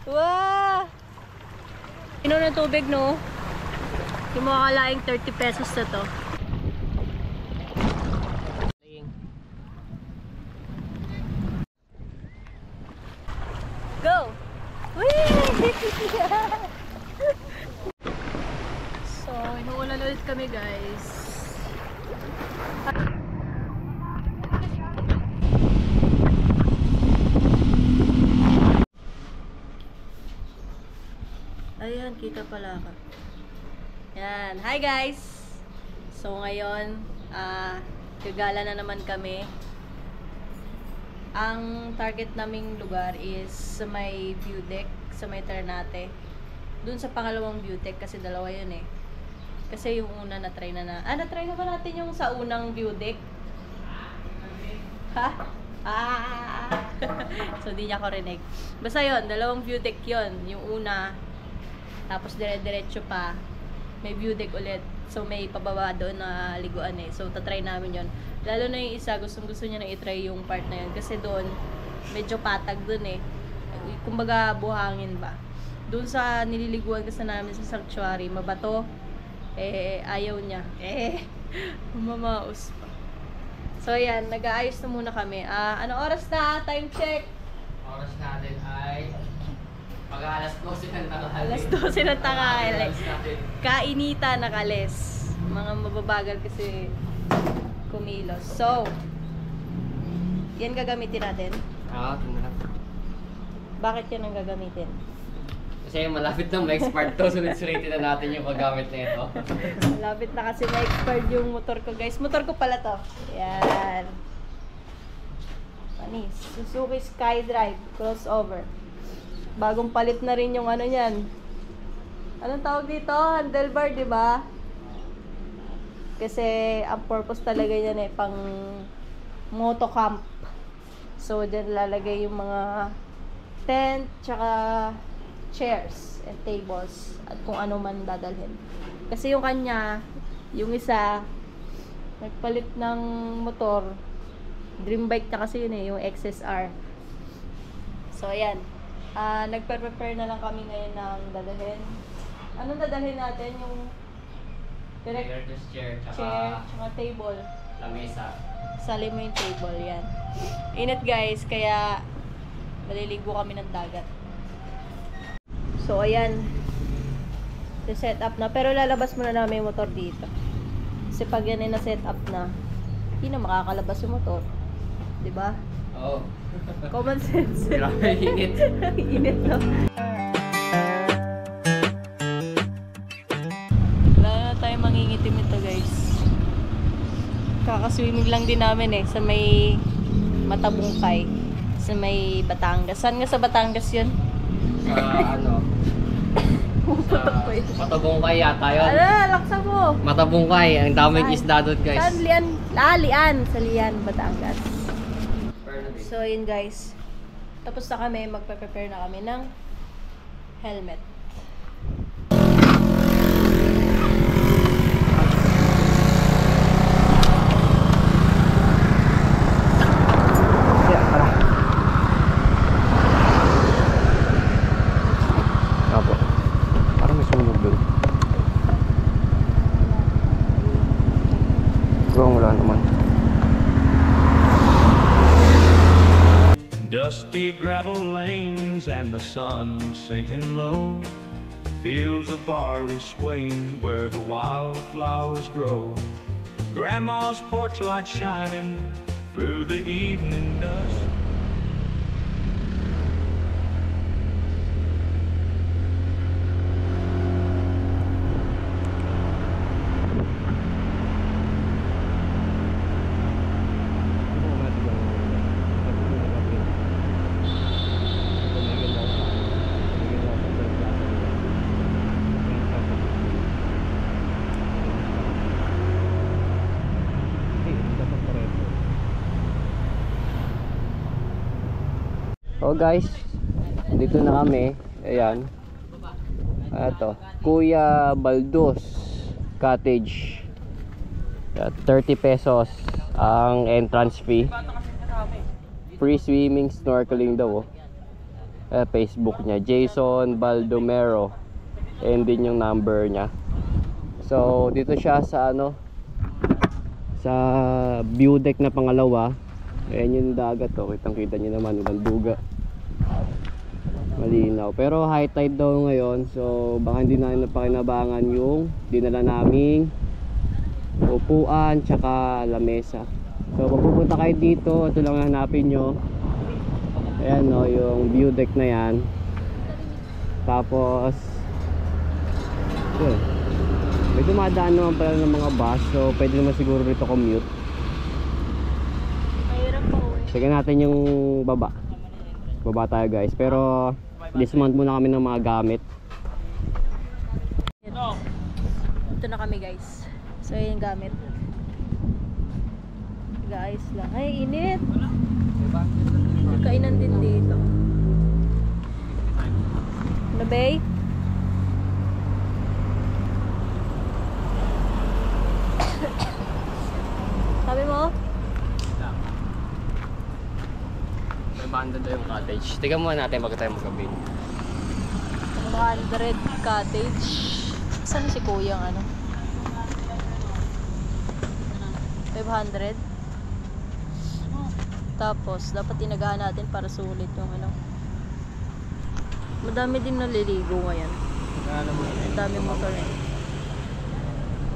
Wow! Ino na tubig, no? Yung mga kalaing 30 pesos na to. Go! Whee! So, inuulan ulit kami, guys. Ayan, kita pala ka. Yan. Hi, guys! So, ngayon, gagala na naman kami. Ang target naming lugar is sa may view deck, sa may Ternate. Dun sa pangalawang view deck, kasi dalawa yun eh. Kasi yung una na-try na na-try na ba natin yung sa unang view deck? Ha? So, di niya ako rinig. Basta yun, dalawang view deck yun. Yung una, tapos dire-diretso pa, may view deck ulit. So, may pababa doon na liguan eh. So, tatry namin yun. Lalo na yung isa, gusto niya na itry yung part na yun. Kasi doon, medyo patag doon eh. Kumbaga, buhangin ba. Doon sa nililiguan kasi namin sa sanctuary, mabato. Ayaw niya. Mamaos pa. So, yan. Nag-aayos na muna kami. Anong oras na? Time check. Oras natin ay mag-alas 12 ng tanghali. Alas 12 ng tanghali. Kainita nakales. Mga mababagal kasi kumilos. So, yan gagamitin natin. Ito na lang. Bakit yan ang gagamitin? Kasi malapit na ma-expire to. Sulit-sulitin na natin yung paggamit na ito. Malapit na kasi ma-expired yung motor ko, guys. Motor ko pala to. Yan. Panis. Suzuki SkyDrive crossover. Bagong palit na rin yung ano yan. Anong tawag dito? Handlebar, di ba? Kasi ang purpose talaga yan eh, pang motocamp. So, dyan lalagay yung mga tent, tsaka chairs and tables, at kung ano man dadalhin. Kasi yung kanya, yung isa, nagpalit ng motor. Dream bike na kasi yun eh, yung XSR. So, ayan. Nagpe-prepare na lang kami ngayon ng dadalhin. Anong dadalhin natin? Yung chair, tsaka table. Lamesa. Sali mo yung table, yan. Init guys, kaya maliligo kami ng dagat. So, ayan. set up na. Pero lalabas muna namin yung motor dito. Kasi pag yan ay na-set up na, hindi na makakalabas yung motor. Diba? Oo. Common sense. Grabe, init. Init no? Wala na tayo mangingitim ito guys. Kakaswimming lang din namin eh. Sa may Matabungkay. Sa may Batangas. Saan nga sa Batangas yun? Ano? Matabungkay yata yun. Ala, laksa mo. Matabungkay. Ang daming isda doon guys. Saan? Lian? Lian. Sa Lian, Batangas. So yun guys. Tapos na kami. Magpe-prepare na kami ng helmet. Dusty gravel lanes and the sun sinking low. Fields of barley swing where the wildflowers grow. Grandma's porch light shining through the evening dusk. Oh guys, dito na kami. Ayan. Ito, Kuya Baldos Cottage. 30 pesos ang entrance fee. Free swimming, snorkeling daw. Oh. Facebook niya, Jason Baldomero, and din yung number niya. So dito siya sa ano, sa view deck na pangalawa. Ayan yung dagat, oh. Kitang-kita nyo naman, walang duga, malinaw. Pero high tide daw ngayon, so baka hindi na napakinabangan yung dinala naming upuan tsaka lamesa. So pag pupunta kayo dito, ito lang hanapin nyo. Ayan, no, yung view deck na yan. Tapos yun, may dumadaan naman pala ng mga bus, so pwede naman siguro dito commute. Tignan natin yung baba. Baba tayo guys. Pero dismount muna kami ng mga gamit. Ito na kami guys. So yun yung gamit. Guys lang. Ay, init. Kainan din dito. Ano bay? Sabi mo? Banda daw yung cottage. Tingnan muna natin bago tayo magabi. 100 cottage. Saan si kuya ang ano? 500. Tapos dapat tinagaan natin para sulit yung ano. Madami din naliligo ngayon. Madami motor eh.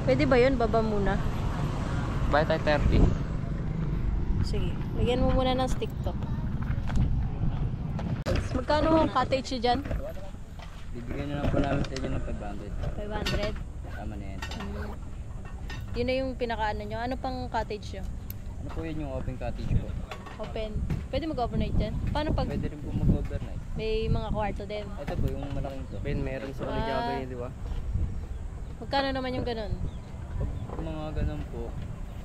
Pwede ba yun? Baba muna. Bayad tayo 30. Sige. Lagyan mo muna ng stick to. Magkano ang cottage nyo dyan? Bibigyan nyo lang po namin sa inyo ng 500? 500. Tama na yan. Yun na yung pinakaano nyo. Ano pang cottage nyo? Ano po yun yung open cottage po? Open. Pwede mag-overnight dyan? Paano pag Pwede rin po mag-overnight. may mga kwarto din? Ito po yung malaking to. Ben, meron sa Oligabay, di ba? Magkano naman yung ganun? Pag mga ganun po,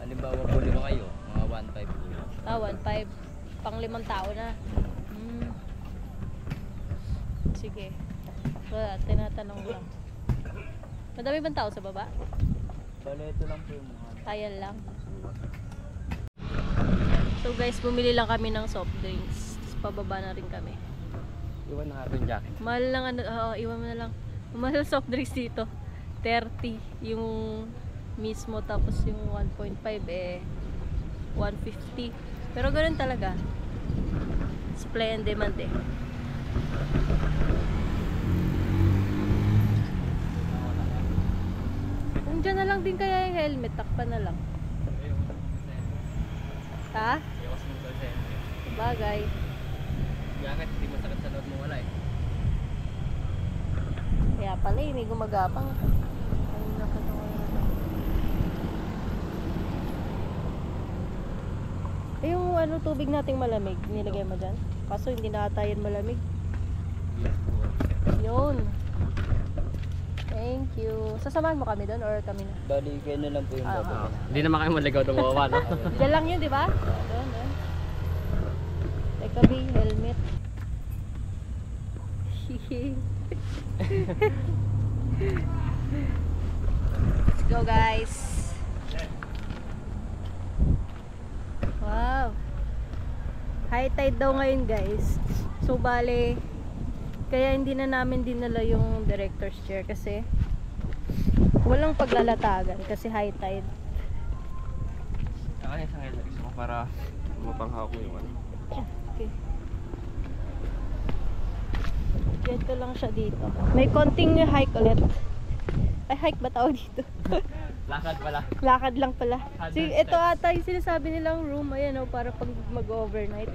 halimbawa po 5 kayo, mga 1.5 po yun. 1.5. Pang 5 tao na. Sige. Wala, tinatanong lang. Madami bang tao sa baba? Bale, ito lang po yung mga Tayal lang. So guys, bumili lang kami ng soft drinks. Tapos pababa na rin kami. Iwan na natin jacket. Mahal lang ano, iwan mo na lang. Mahal soft drinks dito. 30 yung mismo, tapos yung 1.5 eh 150. Pero ganoon talaga. Supply and demand eh. Diyan na lang din kaya yung helmet, takpan na lang. Ha? Bagay. Jacket, hindi masakit sa loob mo wala eh. Kaya pala eh, may gumagapang. Ay, nakatawa na to. Eh, yung ano, tubig nating malamig, nilagay mo dyan? Kaso hindi na ata yan malamig. Yun. Thank you. Sasamahan mo kami doon or kami na? Bali, kayo na lang po yung bababa. Hindi naman kayo maligaw tumawa, no? Diyan lang yun, di ba? Doon, doon. Teka, B, helmet. Let's go, guys. Wow. High tide daw ngayon, guys. So, bale, kaya hindi na namin dinala yung director's chair kasi walang paglalatagan kasi high tide. Saka isang helix mo para mapanghaw ko yung ano. Okay. Dito lang siya dito. May konting hike ulit. Ay, hike ba tawag dito? Lakad pala. Lakad lang pala. 100 Ito ata yung sinasabi nilang room. Ayan o, para pag mag-overnight.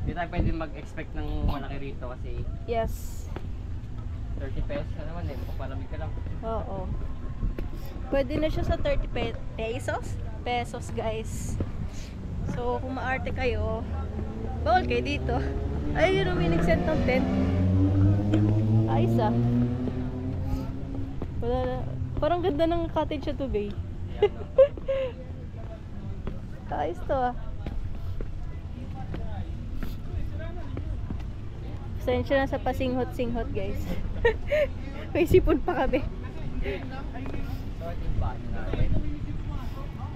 Hindi tayo pwede mag-expect ng malaki rito kasi Yes. 30 pesos na naman eh. Papalamig ka lang. Oo. Pwede na siya sa 30 pesos? Pesos, guys. So, kung maarte kayo, bawal kayo dito. Ay, yun, may nag-send ng tent. Ayos ah. Wala na. Parang ganda ng cottage sa Tubay. Ayos to ah. Pasensya na sa pasinghot-singhot, guys. May sipon pa kami.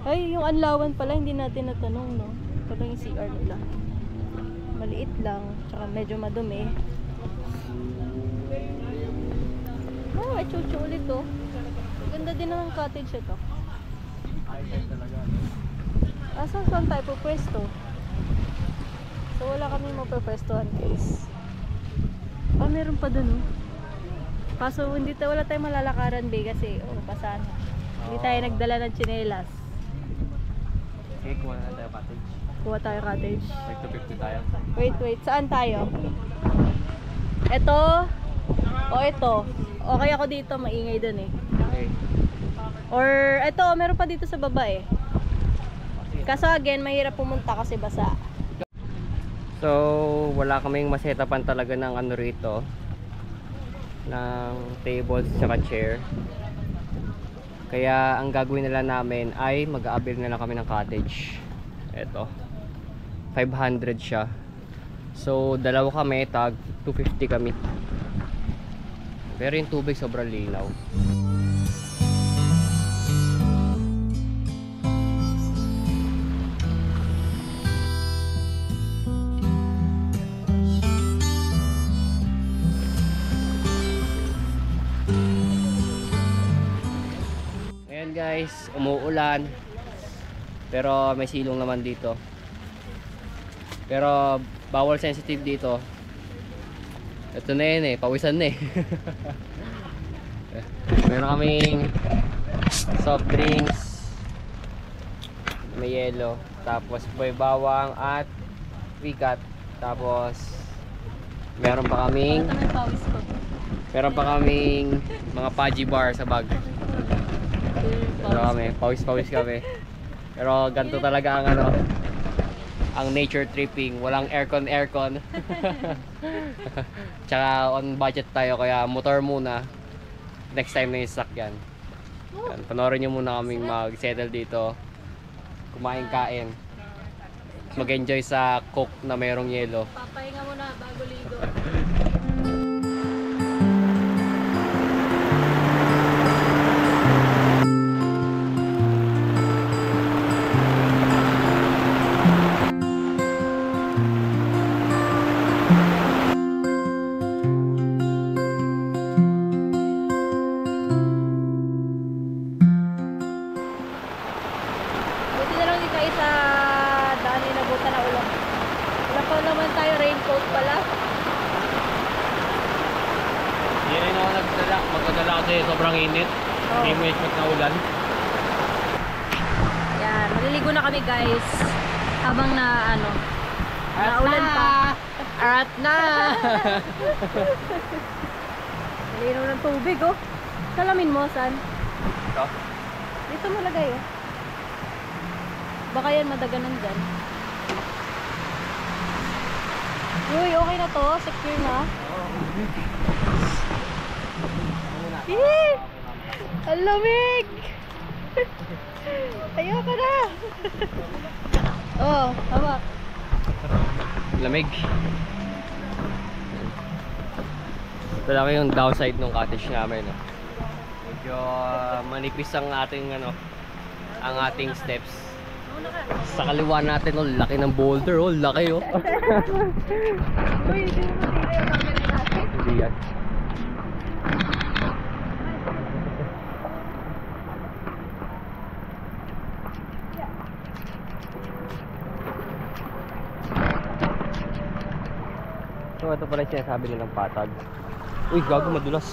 Ay, yung anlawan pala, hindi natin natanong, no? Ito lang yung CR nila. maliit lang, tsaka medyo madumi. Oh, ay chuchu ulit oh. Ganda din ng cottage ito. Saan tayo pupwesto? So wala kami mapupwestohan guys. Meron pa dun oh. Kaso wala tayong malalakaran be kasi pasan. Hindi tayo nagdala ng tsinelas. Okay, kuha na tayo cottage. Kuha tayo cottage. Like 250 tayo. Wait. Saan tayo? Ito. O ito. Okay ako dito. Maingay dun eh. Okay. Or ito. Meron pa dito sa baba eh. Kaso again, mahirap pumunta kasi basa. So, wala kaming masetapan talaga ng ano rito. Ng tables at chair. Kaya ang gagawin nila namin ay mag-aabil na lang kami ng cottage. Eto. 500 siya. So, dalawa kami, tag 250 kami. Pero yung tubig sobrang linaw. Ayan guys, umuulan. Pero may silong naman dito. Pero bawal sensitive dito. Ito na yun eh, pawisan na eh. Meron kaming soft drinks, may yelo, tapos may bawang at wikat. Tapos meron pa kaming mga Paji bar sa bag. Pawis kami. Pero ganito talaga ang ano, ang nature tripping, walang aircon. Tsaka on budget tayo kaya motor muna. Next time na yung sakyan. Panoorin nyo muna kaming mag-settle dito. Kumain-kain. Mag-enjoy sa Coke na mayroong yelo. Papahinga muna bago ligo. Hindi rin ako magdala kasi sobrang init. Hindi mo expect na ulan. Yan, maliligo na kami guys. Habang naulan pa. Arat na! Malinaw ng tubig oh. Salamin mo, san? Ito? Dito mo lagay oh. Baka yan madaganan dyan. Uy, okay na to. Secure na. Ang lamig! Ayoko na! Oh, hawak. Lamig. Ito lang yung downside ng cottage namin. No? Medyo manipis ang ating ang ating steps. Sa kaliwa natin, oh, laki ng boulder, oh, laki oh. Uy, hindi mo natin. Hindi yan. So ito pala yung sinasabi nilang patag. Uy, gago, madulas.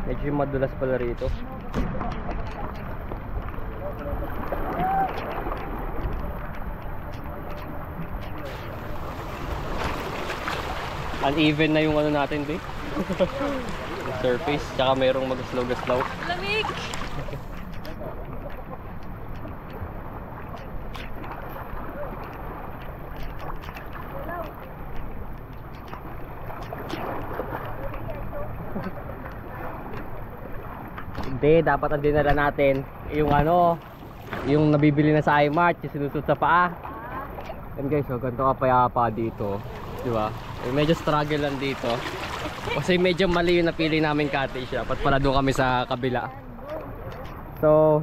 Medyo madulas pala rito. Uneven na yung natin, babe. Yung surface, tsaka mayroong magaslaw-gaslaw. Lamig! Hindi, dapat ang dinala natin yung yung nabibili na sa iMart, yung sinusot sa paa. And guys, so ganito kapayapa dito, di ba? Medyo struggle lang dito. Kasi medyo mali yung napili namin cottage. Dapat pala doon kami sa kabila. So,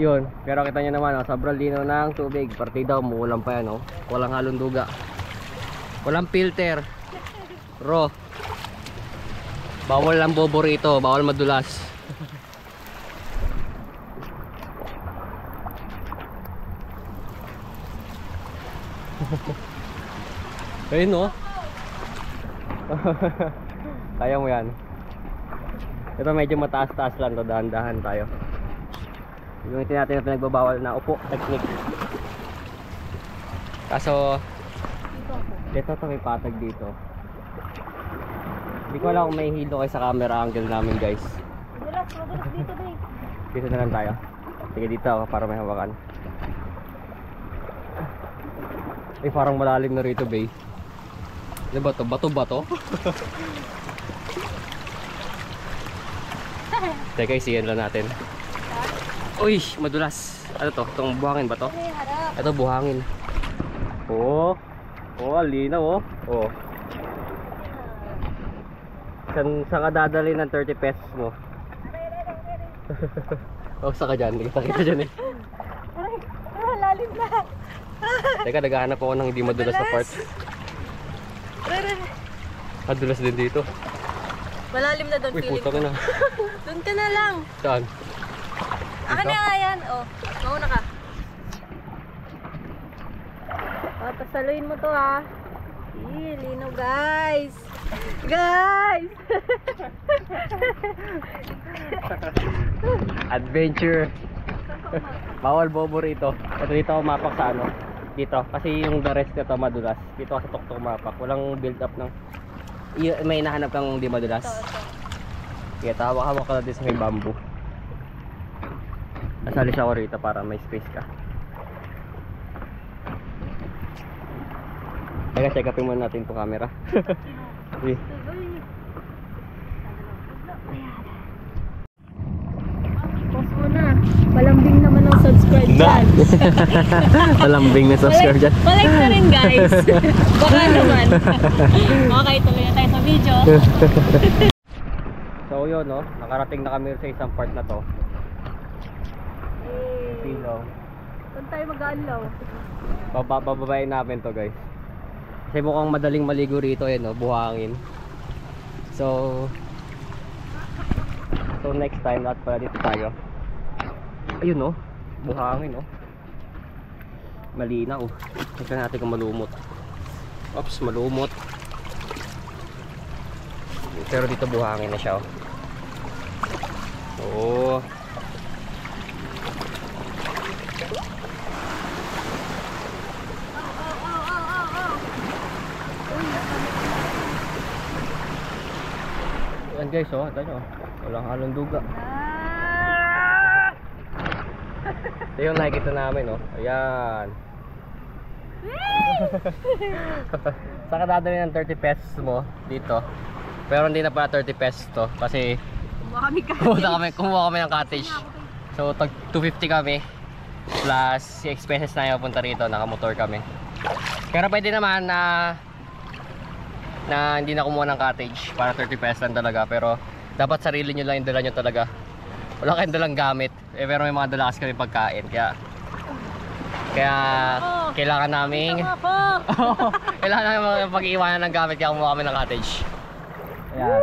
Yun, pero kita nyo naman, oh, sobrang linaw ng tubig. Partida, umuulan pa yan, oh. Walang halong duga. Walang filter. Raw. Bawal lang bobo rito, bawal madulas. Ayun, oh. Kaya mo yan. Ito medyo mataas-taas lang to, dahan-dahan tayo. Yung natin na pinagbabawal na upo technique. Kaso dito to may patag dito. Hindi ko alam kung may hilo kayo sa camera angle namin, guys. Madulas dito, babe. Dito na lang tayo. Sige dito ako para may hawakan. Ay parang malalim na rito, babe. Ano ba to? Bato-bato? Teka, isiyan lang natin. Uy, madulas. Ano to? Itong buhangin ba to? Harap. Ito buhangin. Oh. Oh, linaw oh. Oh. Saan ka dadali ng 30 pesos mo? Oh, saka dyan. Hindi kita kita dyan eh. Ay, lalim na. Teka, naghahanap ako ng hindi madulas na part. Madulas din dito. Malalim na doon, Uy, feeling puta ka na. Doon ka na lang. Saan? Akin na nga yan. Oh, mauna ka. Oh, pasaluin mo to ha. Linaw guys. Guys! Adventure. Bawal bobo rito. Ito dito ako mapak sa ano. Dito. Kasi yung the rest nito madulas. Dito kasi tok-tok mapak. Walang build up ng... May hinahanap kang hindi madulas. Kaya hawak-hawak ka natin sa may bamboo. Nasalis ako rito para may space ka. Teka, check upin muna natin itong camera. Uy. Pause mo na. Palambing naman ang subscribe dyan. Malambing na subscribe dyan. Palike na rin guys. Baka naman. Okay, tuloy na tayo sa video. So yun no, nakarating na kami sa isang part na to. Sino? Saan tayo mag-aalaw? Bababayin namin to guys. Kasi mukhang madaling maligo rito eh no, buhangin. So next time lahat pala dito tayo. Ayun no, buhangin no. Malinaw. Tingnan natin kung malumot. Oops, malumot. Pero dito buhangin na siya oh. Oh. Ayan guys oh, ito nyo. Walang halong duga. Ito yung nakikita namin oh. Ayan. Saka dadali ng 30 pesos mo dito. Pero hindi na pala 30 pesos to kasi kumuha kami ng cottage. So tag 250 kami plus 6 pesos na yung punta rito, nakamotor kami. Pero pwede naman na hindi na kumuha ng cottage para 30 pesos lang talaga, pero dapat sarili nyo lang yung dala nyo talaga. Wala kayong dalang gamit pero may mga dala kasi kami pagkain, kaya kailangan naming kailangan namin pag-iwanan ng gamit, kaya kumuha kami ng cottage. Ayan.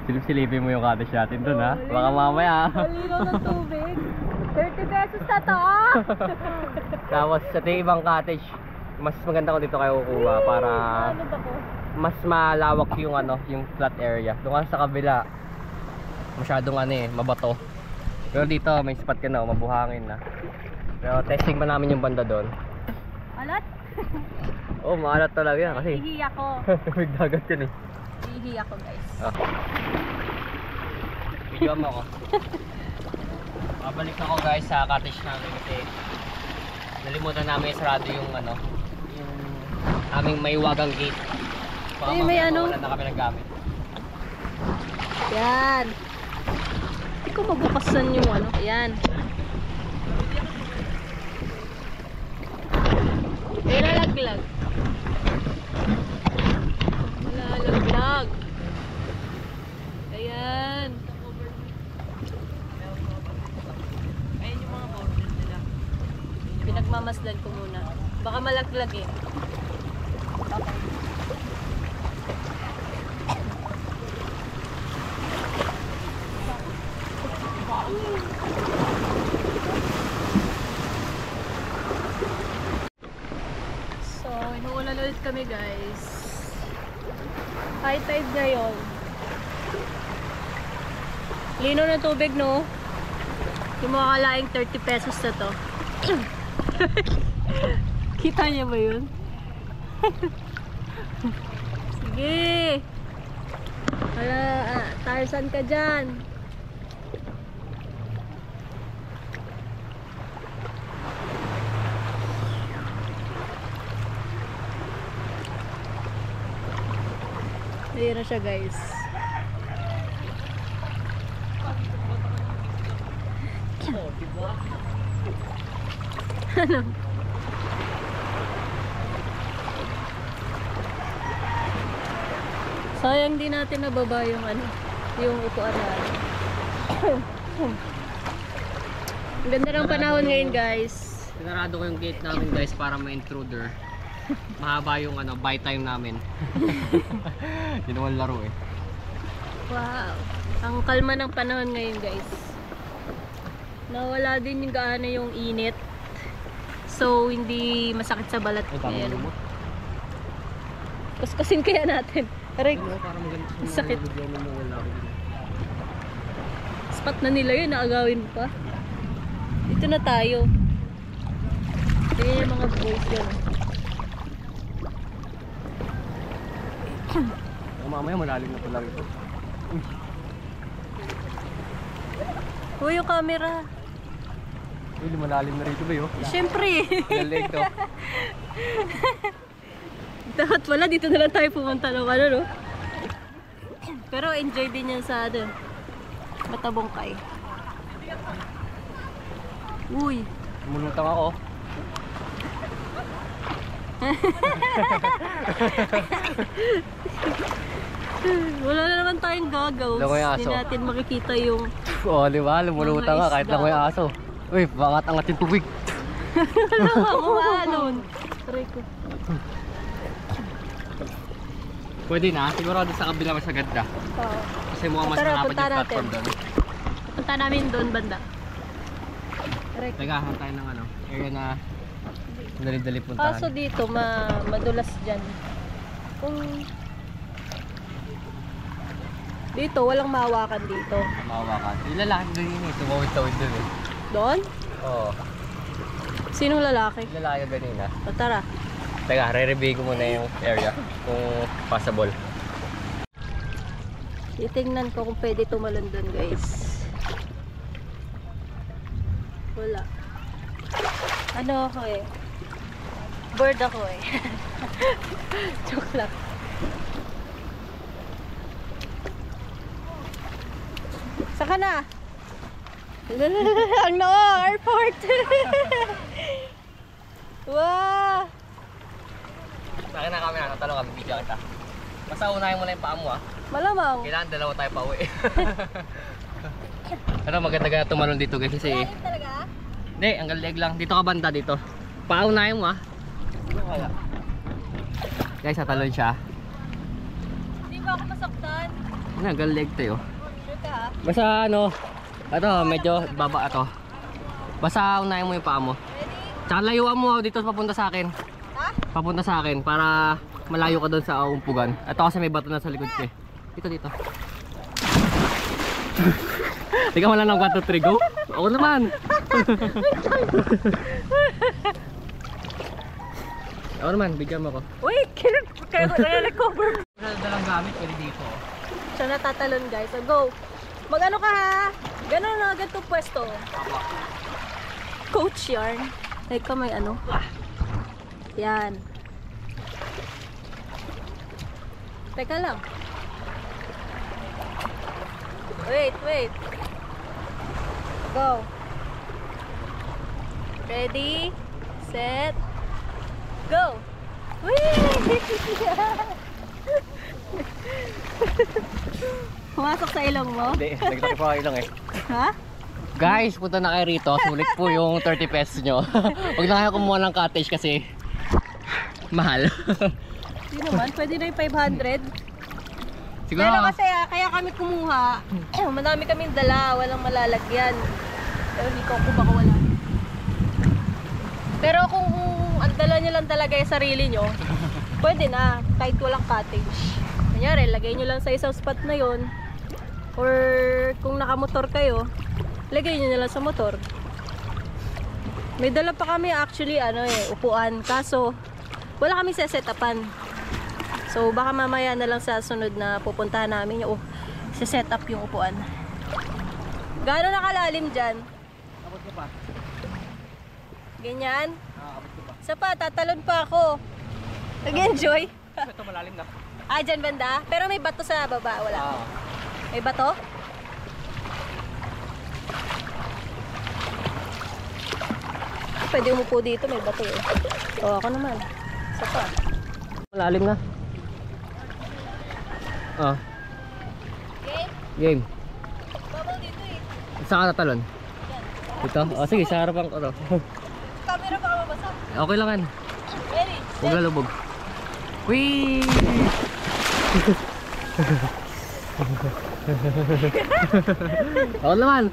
Silip-silipin mo yung cottage natin dun ha, baka mamaya Malinaw ng tubig. 30 pesos na to. tapos sa ibang cottage mas maganda ko dito kayo kukuha para mas malawak yung yung flat area. Doon sa kabila masyadong mabato. Pero dito may spot ka na, mabuhangin na. Pero testing pa namin yung banda doon. Alat? Oh, maalat talaga yan kasi Hihi ako. may dagat yan eh. Hihi ako guys. Video mo ako. Babalik ako guys sa cottage namin kasi nalimutan namin sarado yung yung aming may wagang gate. Ay, may wala na kami ng gamit. Yan. Hindi ko mabukasan yung Yan. May lalaglag. Malalaglag. Ayan. Pagmamasdan ko muna. Baka malaglag eh. Okay. So, inuulan ulit kami guys. High tide ngayon. Lino ng tubig, no? Yung mga kalaing 30 pesos na to. Kita niya ba yun? Sige! Wala, Tarzan ka dyan. Ayan na siya guys. Ano? Sayang din natin nababa yung ano, yung upuan na. Ang ganda ng panahon ngayon guys. Pinarado ko yung gate namin guys para may intruder. Mahaba yung ano, buy time namin. Yun naman laro eh. Wow. Ang kalma ng panahon ngayon guys. Nawala din yung gaano yung init. So hindi masakit sa balat. Ayan. Kuskusin kaya natin. Aray. Parang maganda. Sakit. Spot na nila yun, naagawin pa. Dito na tayo. Tingnan yung mga boys yun. Mamaya malalim na pala ito. Uy, yung camera. Uy, malalim na rito ba yun? Siyempre. Galing to. Dapat pala dito na lang tayo pumunta ng ano, no? Pero enjoy din yan sa ano, Matabongkay. Uy. Mulutang ako. Wala na naman tayong gagawin. Langoy aso. Hindi natin makikita yung Oo, di ba? Lumulutang ka kahit lang may aso. Uy, angat-angat yung tubig. wala ka kumaanon. Aray ko. Pwede na, sigurado sa kabila mas agad. Oo. Kasi mukhang mas Tara, malapad punta yung platform natin. doon. Punta namin doon banda. Aray ko. Teka, hanap tayo ng ano, area na dali-dali puntahan. Kaso dito, madulas dyan. Kung dito, walang mahawakan dito. Mawa ka. Yung lalaki ganyan eh, tumawid-tawid doon eh. Doon? Oo, Sinong lalaki? yung lalaki ganyan ah. O tara. Teka, re-review ko muna yung area kung possible. Titingnan ko kung pwede tumalon doon guys. Wala. Ano ako eh? Bird ako eh. Joke lang. Saka na? Ang noo, airport! Wow! Sa akin na kami na, natalong kami, video kita. Basta unahin mo na yung paa mo ah. Malamang. Kailangan dalawa tayo pa uwi. Ano, maganda kaya tumalon dito guys kasi... Malalim talaga? Hindi, ang galig lang. Dito ka banda dito. Paunahin mo ah. Ano kaya? Guys, natalon siya. Hindi ba ako masaktan? Ano, ang galig tayo. Sure ka ha? Basta ano, ito medyo baba ito. Basta unahin mo yung paa mo. Ready? Tsaka layuan mo dito papunta sa akin. Ha? Papunta sa akin para malayo ka doon sa umpugan. Ito kasi may bato na sa likod ko eh. Dito. Teka mo lang ng 1, 2, 3, go. Ako naman. Ako naman, bigyan mo ko. Uy, kaya ko na-recover. Dalang gamit, pwede dito. Siya natatalon guys. So go. Mag-ano ka ha? Ganun na agad itong pwesto. Coach yarn. Like ka may ano. Yan. Teka lang. Wait. Go. Ready, set, go. Whee! Pumasok sa ilong mo? Hindi, nagtaki pa ilong eh. Ha? Guys, punta na kayo rito. Sulit po yung 30 pesos nyo. Huwag na kayo kumuha ng cottage kasi mahal. Hindi naman, pwede na yung 500. Siguro, Pero kasi kaya kami kumuha, madami kaming dala, walang malalagyan. Pero hindi ko baka wala. Pero kung ang dala nyo lang talaga yung sarili nyo, pwede na, kahit walang cottage. Kanyari, lagay nyo lang sa isang spot na yon. Or kung nakamotor kayo, lagay nyo na lang sa motor. May dala pa kami actually, upuan. Kaso, wala kami set-upan. So, baka mamaya na lang sa sunod na pupuntahan namin yung set up yung upuan. Gaano nakalalim dyan? Abot ko pa. Ganyan? Abot ko pa. Isa pa, tatalon pa ako. Nag-enjoy? Ito malalim na. Ah, dyan banda? Pero may bato sa baba, wala. May bato? Pwede umupo dito, may bato eh. O, ako naman. Isa pa. Malalim na. Oh, Okay? game. Bawal dito eh. Saan ka tatalon? Dito? Oh, sige, sa harapan ko to. Camera baka mabasa. Okay lang yan. Ready? Huwag na lubog. Whee! Ako naman.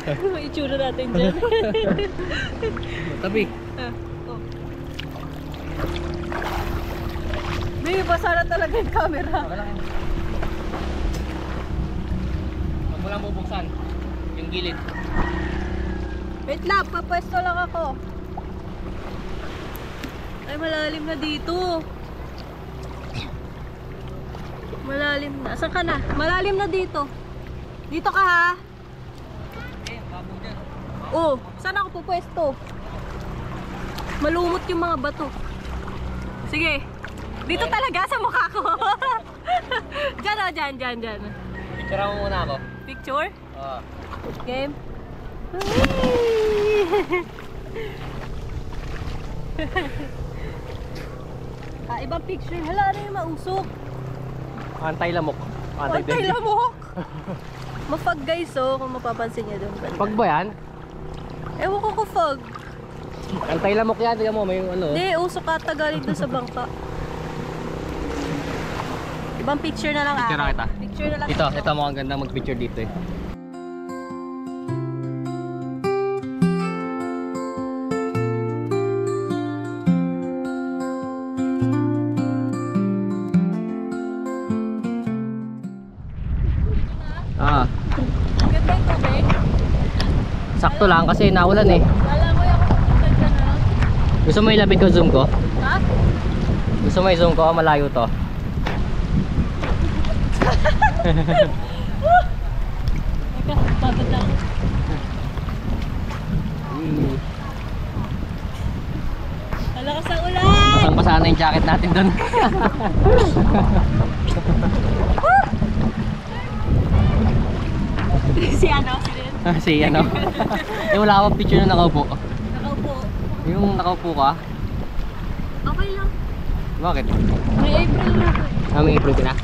Ano itsura natin dyan? Tabi. Oh. May basa na talaga yung camera. Okay lang. Huwag mo lang bubuksan. Yung gilid. Wait lang, papwesto lang ako. Ay, malalim na dito. Malalim na. Asan ka na? Malalim na dito. Dito ka ha? Eh, babo dyan. Oh, saan ako pupwesto? Malumot yung mga bato. Sige. Dito talaga sa mukha ko. Diyan o, dyan. Picture mo muna ako. Picture? Oo. Game. Ibang picture. Hala, ano yung mausok? Antay-lamok. Antay lamok. Mafag guys, oh, kung mapapansin niyo doon. Pag ba yan? Ewan ko kung fog. Antay-lamok yan. Tignan mo, may ano. Hindi, usok ata galing doon sa bangka. Ibang picture na lang. Picture na kita. Picture na lang. Ito mukhang ganda mag-picture dito eh. Ganda yung tubig. Sakto lang kasi naulan eh. Lalamoy ako pupunta dyan na. Gusto mo ilapit ko zoom ko? Ha? Gusto mo i-zoom ko? Malayo to. Teka, pagod lang. Malakas ang ulan! Basang-basa na yung jacket natin doon. Si ano? Si Ren? Si ano? Eh wala akong picture na nakaupo. Nakaupo. Yung nakaupo ka? Okay lang. Bakit? May April na to. May April ka na?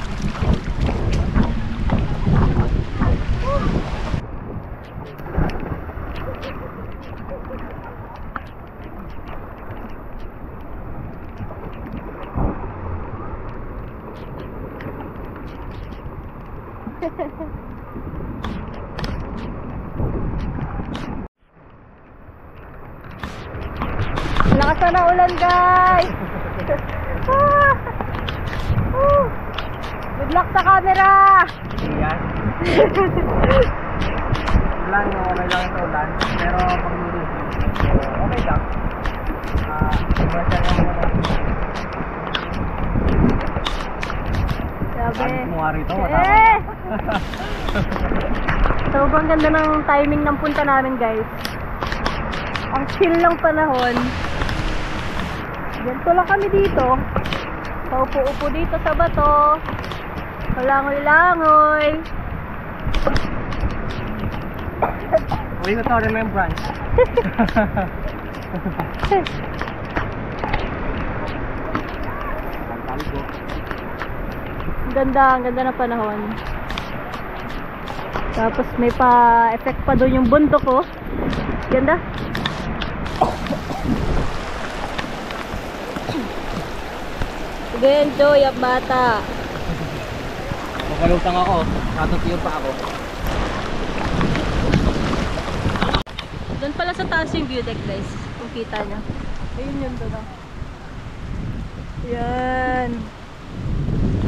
Lakas na ulan guys! Good luck sa camera! Yan. Ulan, okay lang ito ulan. Pero pag nilid, okay lang. Sabi. Mukha rito, Eh! Sobrang ganda ng timing ng punta namin guys. Ang chill lang panahon. Ganito lang kami dito. Paupo-upo dito sa bato. Malangoy-langoy. Uwi ko to, remembrance. Ang ganda ng panahon. Tapos may pa-effect pa doon yung bundok ko. Ganda. Sige, enjoy ang bata. Makalutang ako. Natutuyo pa ako. Doon pala sa taas yung view deck, guys. Kung kita nyo. Ayun yun doon. Yan.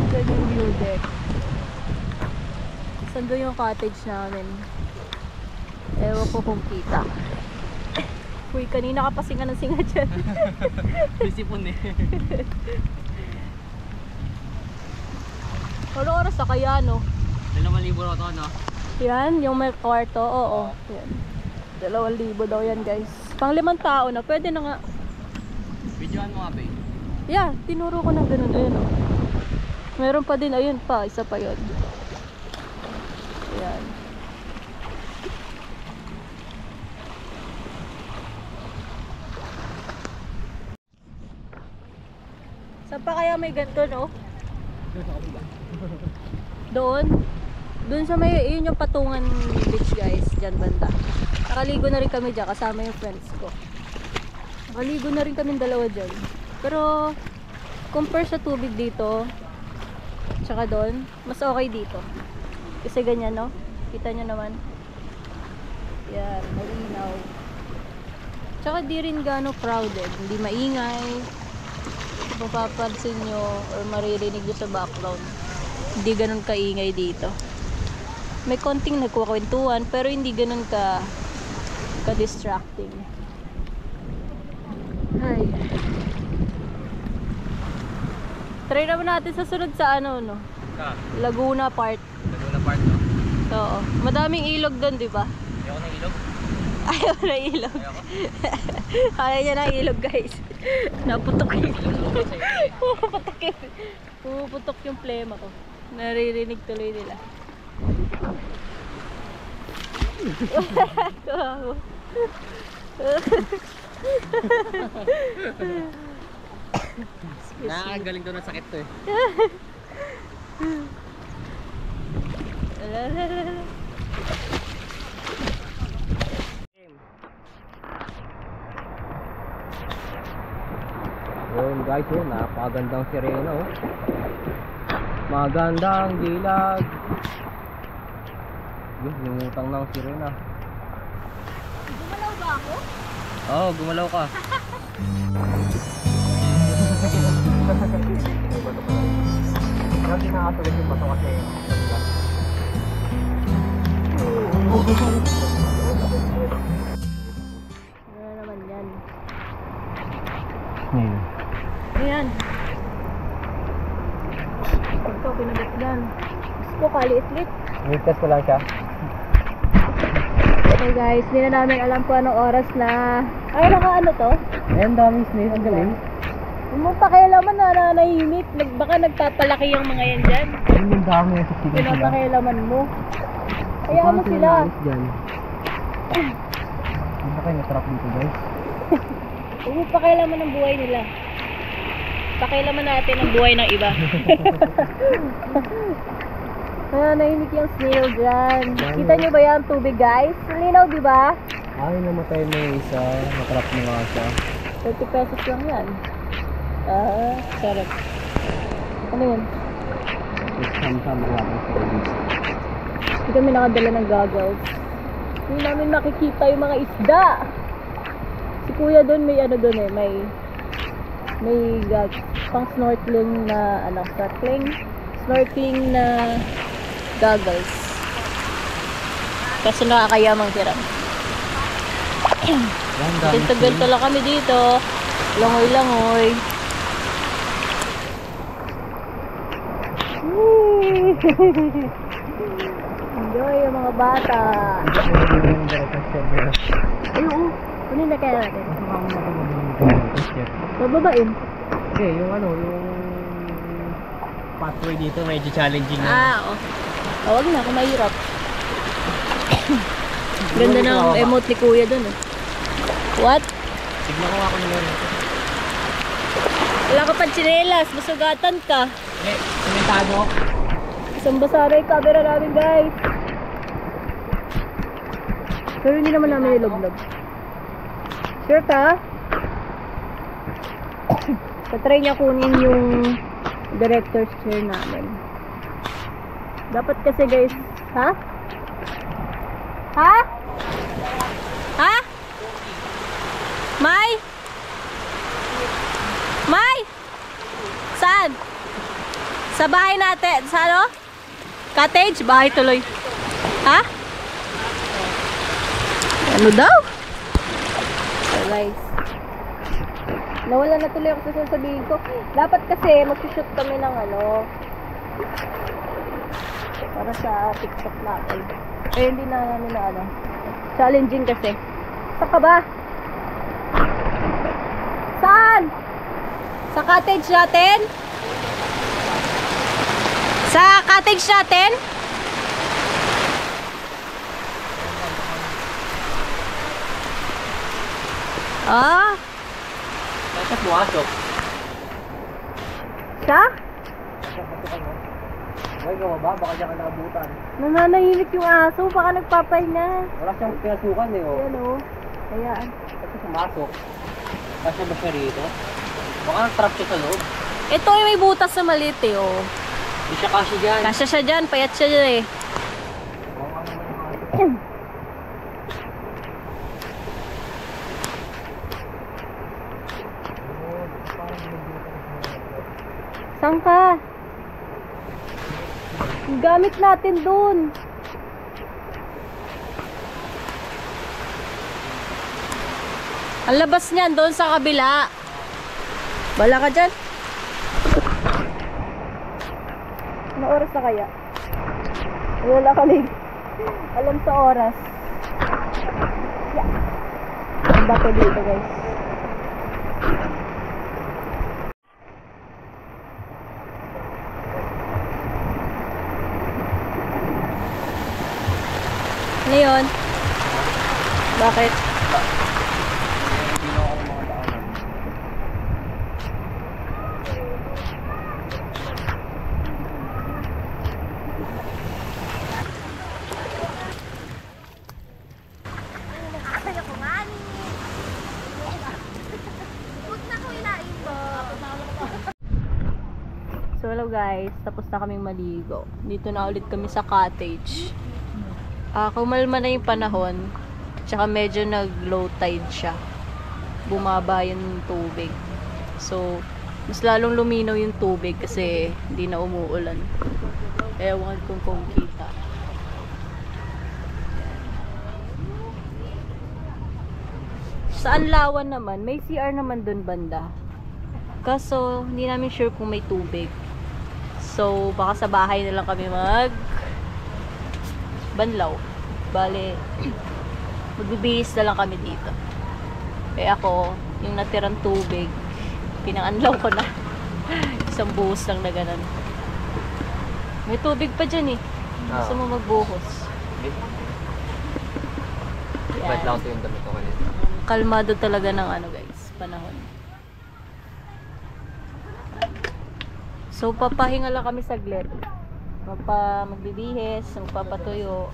Doon yung view deck. Saan doon yung cottage namin? Ewan ko kung kita. Uy, kanina ka pa singa ng singa dyan. Bisipon eh. Ano oras na kaya, no? 2,000 raw to, no? Yan, yung may kwarto. Oo. Yan. 2,000 daw yan, guys. Pang 5 tao na. Pwede na nga. Videoan mo nga, babe. Yeah, tinuro ko na ganun. Ayun, oh. Meron pa din. Ayun pa. Isa pa yun. Yan. Saan pa kaya may ganito, no? Doon. Doon sa may, yun yung patungan beach, guys. Diyan banda. Nakaligo na rin kami dyan, kasama yung friends ko. Nakaligo na rin kami dalawa dyan. Pero, compare sa tubig dito, tsaka doon, mas okay dito. Kasi ganyan, no? Kita nyo naman. Yan, malinaw. Tsaka di rin gano crowded. Hindi maingay. Mapapansin nyo or maririnig nyo sa background. Hindi ganun kaingay dito. May konting nagkukwentuhan pero hindi ganun ka-distracting. Ay. Try naman natin sa sunod sa ano, no? Laguna Park. Laguna Park, no? Oo. Madaming ilog doon, di ba? Ayoko ng ilog. Ayaw na ilog. Ayaw niya na ilog, guys. Naputok yung puputok yung plema ko. Naririnig tuloy nila. Nakakagaling daw ng sakit to eh. Yun guys, yun, napakagandang sirena oh. Magandang dilag. Yun, lumutang ng sirena. Gumalaw ba ako? Oo, gumalaw ka. Kasi nakatulog yung bato kasi Ano naman yan? ngayon. Ayan. Ito, pinagat yan. Gusto ko, kaliit-lit. Nitest ko lang siya. Okay guys, hindi na namin alam kung anong oras na. Ay, naka ano to? Ayan, daming snail. Ang galing. Huwag mo pakialaman na nanahimik. Baka nagpapalaki yung mga yan dyan. Ang dami yung sakit sila. Pinapakialaman mo. Kaya mo sila. Hindi na kayo natrap dito guys. Huwag mo pakialaman ng buhay nila. Pakialaman natin ang buhay ng iba. Kaya nahimik yung snail dyan. Kita nyo ba yan tubig guys? Linaw di ba? Ay, namatay mo yung isa. Natrap mo nga siya. 30 pesos lang yan. Ah, sarap. Ano yun? Sam-sam natin sa ibig. Hindi kami nakadala ng goggles. Hindi namin makikita yung mga isda. Si kuya doon may ano doon eh, may pang snorkeling na snorkeling na goggles. Kasi nakakayamang hiram. Ganto lang kami dito. Langoy-langoy. Enjoy yung mga bata. Ay, oo. Kunin na kaya natin. Bababain. Okay, yung ano, yung pathway dito medyo challenging na. Ah, oo. Huwag na, kung mahirap. Ganda ng emote ni kuya dun eh. What? Tignan ko ako nila rito. Wala ka pa tsinelas, masugatan ka. Eh, komentado. Isang basa na yung camera namin guys. Pero hindi naman namin nilognog. Sure ka? Patry niya kunin yung director's chair namin. Dapat kasi guys, ha? Ha? Ha? May? May? Saan? Sa bahay natin. Sa ano? Cottage? Bahay tuloy. Ha? Ano daw? So guys, nawala na tuloy ako sa sasabihin ko. Dapat kasi mag-shoot kami ng ano, para sa TikTok natin. Eh, hindi na namin na ano. Challenging kasi. Saan ka ba? Saan? Sa cottage natin? Sa cottage natin? Ah? Nasa pumasok. Siya? Huwag ka ba? Baka dyan ka nakabutan. Nananahimik yung aso. Baka nagpapahinga. Wala siyang pinasukan eh, oh. Ayan o. Hayaan. Kasi pumasok. Kasi ba siya rito? Baka nag-trap siya sa loob. Ito ay may butas na maliit eh oh. Hindi siya kasi dyan. Kasya siya dyan. Payat siya dyan eh. Saan ka? Yung gamit natin dun. Ang labas niyan doon sa kabila. Bala ka dyan. Ano oras na kaya? Wala ka lig. Alam sa oras. Yeah. Ang bato dito guys. Ano yun? Bakit? So hello guys, tapos na kaming maligo. Dito na ulit kami sa cottage. Kumalma na yung panahon. Tsaka medyo nag-low tide siya. Bumaba yung tubig. So, mas lalong luminaw yung tubig kasi hindi na umuulan. Ewan kung kita. Sa Anlawan naman, may CR naman dun banda. Kaso, hindi namin sure kung may tubig. So, baka sa bahay na lang kami banlaw. Bale, magbibihis na lang kami dito. Kaya ako, yung natirang tubig, pinanganlaw ko na. Isang buhos lang na ganun. May tubig pa dyan eh. Gusto mo magbuhos. Ba't lang ito yung damit ko kanina? Kalmado talaga ng ano guys, panahon. So, papahinga lang kami saglit. Magbibihis, magpapatuyo.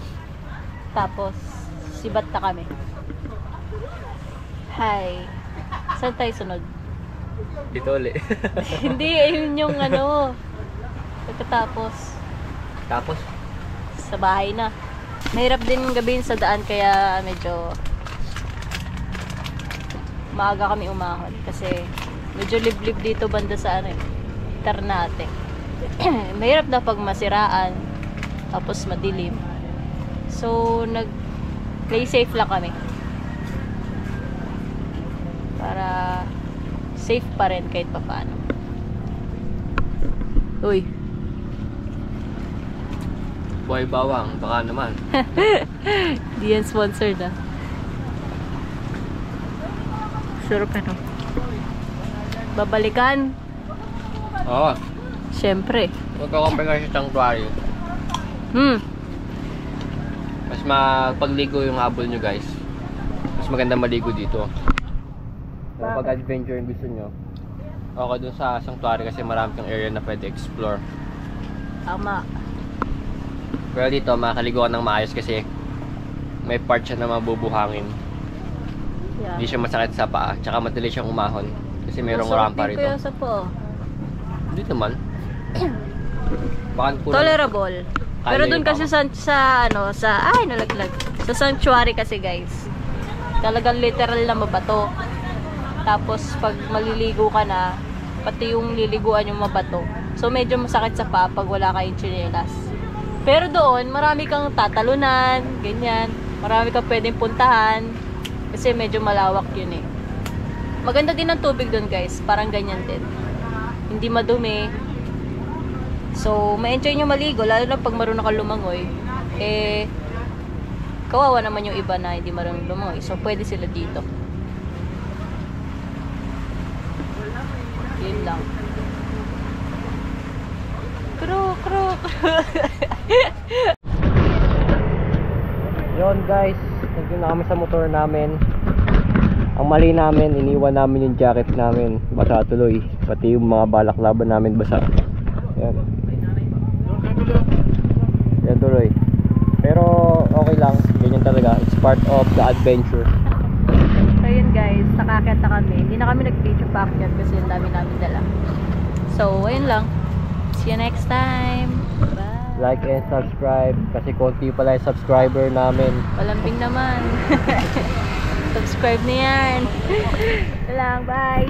Tapos, sibat na kami. Hi. Saan tayo sunod? Dito ulit. Hindi, ayun yung ano. Pagkatapos, Tapos? sa bahay na. Mahirap din gabihin sa daan kaya medyo maaga kami umahon. Kasi medyo liblib dito banda sa ano eh. Ternate. Mahirap na pag masiraan tapos madilim. So play safe lang kami para safe pa rin kahit pa paano. Uy, Buhay bawang, baka naman. di yan sponsored ah. Sure ka no? Babalikan? Oo. Siyempre. Huwag ako pagka sa sanctuary. Mas mapagligo yung habol nyo guys. Mas maganda maligo dito. Kung pag-adventure yung gusto nyo, okay dun sa sanctuary kasi marami kang area na pwede explore. Tama. Pero dito makakaligo ka ng maayos kasi may part siya na mabubuhangin. Yeah. Hindi siya masakit sa paa, tsaka madali siyang umahon. Kasi merong Masarap rampa din rito. kuya sa po. Hindi naman. Baka kulang. Tolerable. Kaya Pero yung dun kasi nalaglag. Sa sanctuary kasi guys, talagang literal na mabato. Tapos pag maliligo ka na, pati yung liliguan yung mabato. So medyo masakit sa paa pag wala kayong tsinelas. Pero doon, marami kang tatalunan, ganyan. Marami kang pwedeng puntahan. Kasi medyo malawak yun eh. Maganda din ang tubig doon guys. Parang ganyan din. Hindi madumi. So, ma-enjoy nyo maligo. Lalo na pag marunong ka lumangoy. Eh, kawawa naman yung iba na hindi marunong lumangoy. So, pwede sila dito. Yun lang. Yun guys, nandun na kami sa motor namin. Ang mali namin, iniwan namin yung jacket namin. Basa tuloy. Pati yung mga balaklaban namin basa. Yan. Yan tuloy. Pero okay lang. Ganyan talaga. It's part of the adventure. So, yun guys. Nakakita kami. Hindi na kami nag-picture packet kasi yung dami namin dala. So, ayun lang. See you next time. Bye. Like and subscribe. Kasi konti pala yung subscriber namin. Palambing naman. Subscribe na yan. Ito lang. Bye.